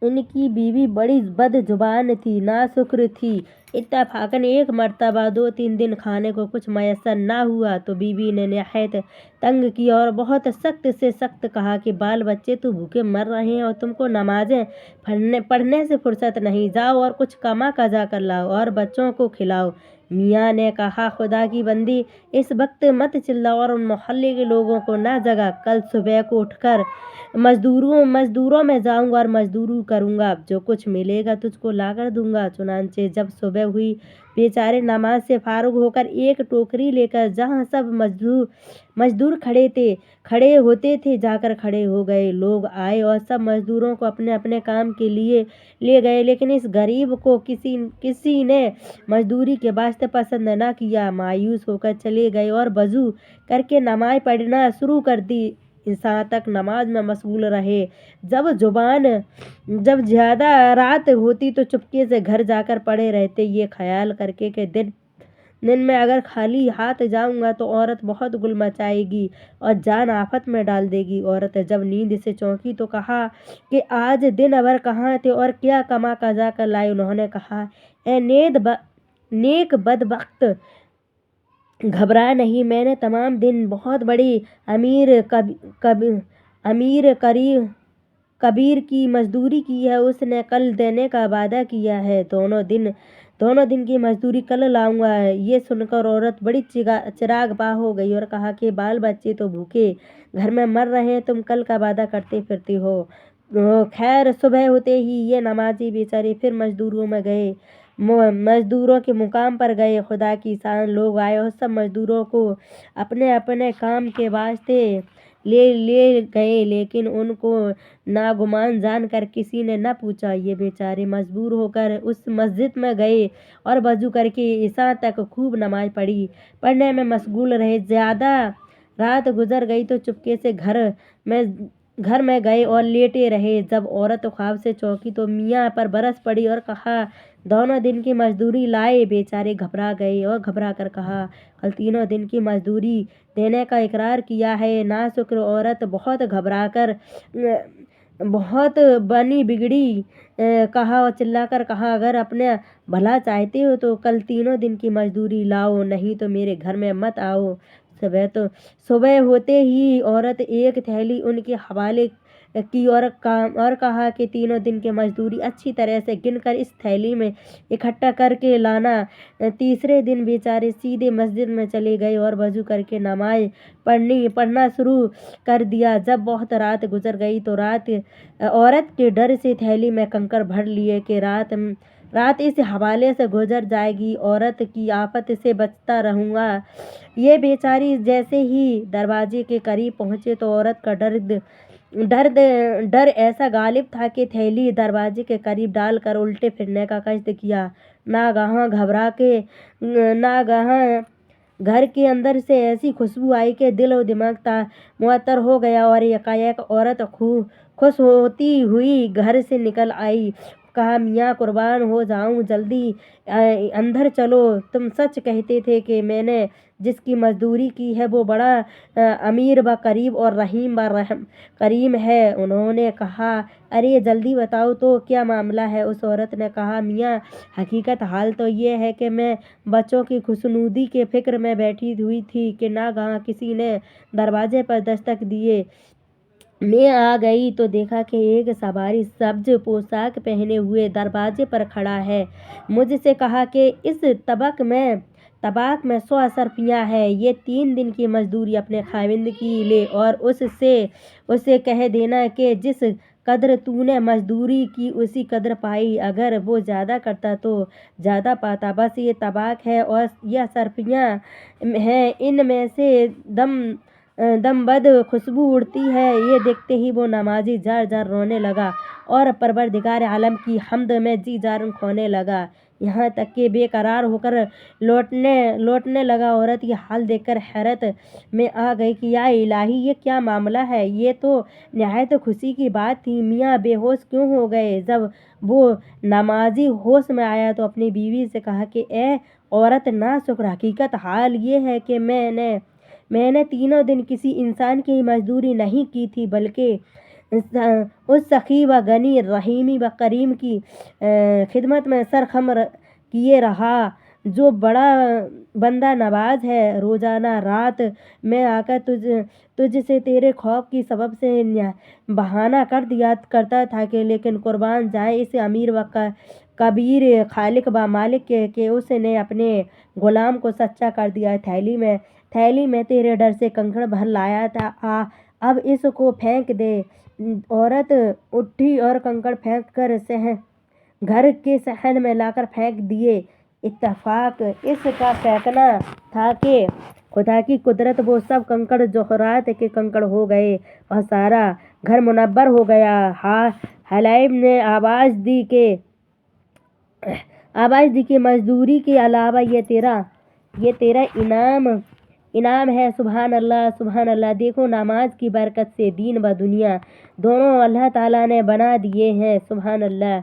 इनकी बीवी बड़ी बदजुबान थी, नाशुक्र थी। इत्तफाकन एक मर्तबा 2-3 दिन खाने को कुछ मयस्सर न हुआ तो बीवी ने निहायत तंग किया और बहुत सख्त से सख्त कहा कि बाल बच्चे तो भूखे मर रहे हैं और तुमको नमाजें पढ़ने से फुर्सत नहीं, जाओ और कुछ कमा कजा कर लाओ और बच्चों को खिलाओ। मियाँ ने कहा, खुदा की बंदी, इस वक्त मत चिल्लाओ और उन मोहल्ले के लोगों को न जगा। कल सुबह को उठकर मजदूरों में जाऊंगा और मजदूरी करूंगा, जो कुछ मिलेगा तुझको लाकर दूंगा। चुनांचे जब सुबह हुई, बेचारे नमाज से फारुग होकर एक टोकरी लेकर जहाँ सब मजदूर खड़े होते थे जाकर खड़े हो गए। लोग आए और सब मजदूरों को अपने अपने काम के लिए ले गए, लेकिन इस गरीब को किसी ने मजदूरी के वास्ते पसंद न किया। मायूस होकर चले गए और वजू करके नमाज पढ़ना शुरू कर दी। इंसान तक नमाज में मशगूल रहे। जब ज़्यादा रात होती तो चुपके से घर जाकर पड़े रहते, ये ख्याल करके कि दिन में अगर खाली हाथ जाऊंगा तो औरत बहुत गुल मचाएगी और जान आफत में डाल देगी। औरत जब नींद से चौंकी तो कहा कि आज दिन भर कहाँ थे और क्या कमा कजा कर लाए। उन्होंने कहा, ए नेक बदबख्त, घबरा नहीं, मैंने तमाम दिन बहुत बड़ी अमीर कबीर की मजदूरी की है, उसने कल देने का वादा किया है। दोनों दिन की मजदूरी कल लाऊंगा। ये सुनकर औरत बड़ी चिराग पा हो गई और कहा कि बाल बच्चे तो भूखे घर में मर रहे हैं, तुम कल का वादा करते फिरते हो। खैर, सुबह होते ही ये नमाजी बेचारे फिर मजदूरों के मुकाम पर गए। खुदा की शान, लोग आए और सब मजदूरों को अपने अपने काम के वास्ते ले गए, लेकिन उनको नागुमान जानकर किसी ने न पूछा। ये बेचारे मजबूर होकर उस मस्जिद में गए और वजू करके इशा तक खूब नमाज पढ़ने में मशगूल रहे। ज़्यादा रात गुजर गई तो चुपके से घर में गए और लेटे रहे। जब औरत ख्वाब से चौंकी तो मियाँ पर बरस पड़ी और कहा, दोनों दिन की मजदूरी लाए। बेचारे घबरा गए और घबरा कर कहा, कल 3 दिन की मजदूरी देने का इकरार किया है। नाशुक्र औरत बहुत घबराकर बहुत बनी बिगड़ी कहा और चिल्लाकर कहा, अगर अपने भला चाहते हो तो कल 3 दिन की मजदूरी लाओ, नहीं तो मेरे घर में मत आओ। सुबह होते ही औरत एक थैली उनके हवाले की और कहा कि 3 दिन की मजदूरी अच्छी तरह से गिनकर इस थैली में इकट्ठा करके लाना। तीसरे दिन बेचारे सीधे मस्जिद में चले गए और वजू करके नमाज पढ़ना शुरू कर दिया। जब बहुत रात गुजर गई तो औरत के डर से थैली में कंकड़ भर लिए कि रात इस हवाले से गुजर जाएगी, औरत की आफत से बचता रहूंगा। ये बेचारी जैसे ही दरवाजे के करीब पहुंचे तो औरत का डर ऐसा गालिब था कि थैली दरवाजे के करीब डालकर उल्टे फिरने का कष्ट किया। नागहां घर के अंदर से ऐसी खुशबू आई कि दिल और दिमाग मुअत्तर हो गया और एकाएक औरत खुश होती हुई घर से निकल आई। कहा, मियाँ कुर्बान हो जाऊं, जल्दी अंदर चलो। तुम सच कहते थे कि मैंने जिसकी मजदूरी की है वो बड़ा अमीर व करीब और रहीम व करीम है। उन्होंने कहा, अरे जल्दी बताओ तो क्या मामला है। उस औरत ने कहा, मियाँ, हकीकत हाल तो ये है कि मैं बच्चों की खुशनुदी के फिक्र में बैठी हुई थी कि नागहां किसी ने दरवाजे पर दस्तक दिए। मैं आ गई तो देखा कि एक सवारी सब्ज पोशाक पहने हुए दरवाजे पर खड़ा है। मुझसे कहा कि इस तबाक में 100 सरफियाँ हैं, ये 3 दिन की मजदूरी अपने खाविंद की ले और उससे कह देना कि जिस कदर तूने मजदूरी की उसी कदर पाई, अगर वो ज़्यादा करता तो ज़्यादा पाता। बस ये तबाक है और यह सरफियाँ हैं, इनमें से दमबद खुशबू उड़ती है। ये देखते ही वो नमाजी जार रोने लगा और परवरदिगार आलम की हम्द में जी जान खोने लगा, यहाँ तक कि बेकरार होकर लौटने लगा। औरत ये हाल देखकर हैरत में आ गई कि या इलाही, ये क्या मामला है। ये तो निहायत खुशी की बात थी। मियाँ बेहोश क्यों हो गए। जब वो नमाजी होश में आया तो अपनी बीवी से कहा कि ए औरत नाशुक्र, हकीकत हाल ये है कि मैंने 3 दिन किसी इंसान की मजदूरी नहीं की थी, बल्कि اس سخی و غنی رحیمی و کریم کی خدمت میں سرخم کیے رہا جو بڑا بندہ نواز ہے۔ روزانہ رات میں آ کر تجھ سے تیرے خوف کی سبب سے بہانہ کر دیا کرتا تھا کہ لیکن قربان جائے اس امیر و کبیر خالق و مالک کے اس نے اپنے غلام کو سچا کر دیا۔ تھیلی میں تیرے ڈر سے کنکڑ بھر لایا تھا، اب اس کو پھینک دے۔ عورت اٹھی اور کنکڑ پھینک کر گھر کے صحن میں لا کر پھینک دیے۔ اتفاق اس کا پھینکنا تھا کہ خدا کی قدرت وہ سب کنکڑ جوہرات کے کنکڑ ہو گئے اور سارا گھر منور ہو گیا۔ حلیب نے آواز دی کہ مزدوری کے علاوہ یہ تیرا انعام ہے۔ سبحان اللہ، سبحان اللہ۔ دیکھو نماز کی برکت سے دین و دنیا دونوں اللہ تعالیٰ نے بنا دیے ہیں۔ سبحان اللہ۔